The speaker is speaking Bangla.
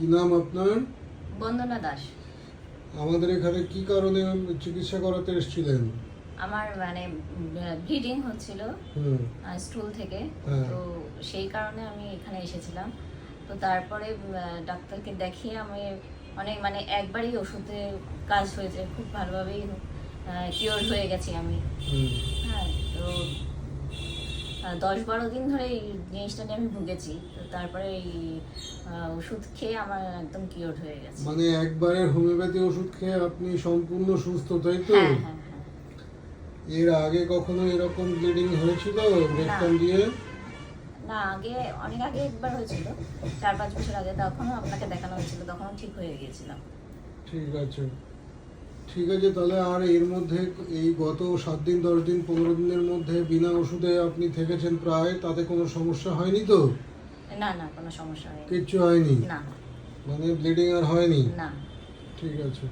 কি নাম আপনার? বন্দনা দাস। আমাদের এখানে কি কারণে চিকিৎসা করাতে এসেছিলেন? আমার মানে ব্লিডিং হচ্ছিল হুম। স্টুল থেকে। হ্যাঁ। তো সেই কারণে আমি এখানে এসেছিলাম। তো তারপরে ডাক্তারকে দেখিয়ে আমি অনেক মানে একবারই ওষুধে কাজ হয়েছে, খুব ভালোভাবেই কিওর হয়ে গেছি আমি। হুম। হ্যাঁ, তো 10-12 দিন ধরে এই জিনিসটা নিয়ে আমি ভুগেছি। তো তারপরে এই ওষুধ খেয়ে আমার একদম কিওর হয়ে গেছে। মানে একবারের হোমিওপ্যাথি ওষুধ খেয়ে আপনি সম্পূর্ণ সুস্থ, তাই তো? হ্যাঁ হ্যাঁ হ্যাঁ। এর আগে কখনো এরকম ব্লিডিং হয়েছিল রেকটাম দিয়ে? না, আগে অনেক আগে একবার হয়েছিল, 4-5 বছর আগে। তখনও আপনাকে দেখানো হয়েছিল, তখনও ঠিক হয়ে গিয়েছিলাম। ঠিক আছে, ঠিক আছে। তাহলে আর এর মধ্যে এই গত 7 দিন 10 দিন 15 দিনের মধ্যে বিনা ওষুধে আপনি থেকেছেন প্রায়, তাতে কোনো সমস্যা হয়নি তো? না না, কোনো সমস্যা হয়নি। কিচ্ছু হয়নি? না মানে ব্লিডিং আর হয়নি? না। ঠিক আছে।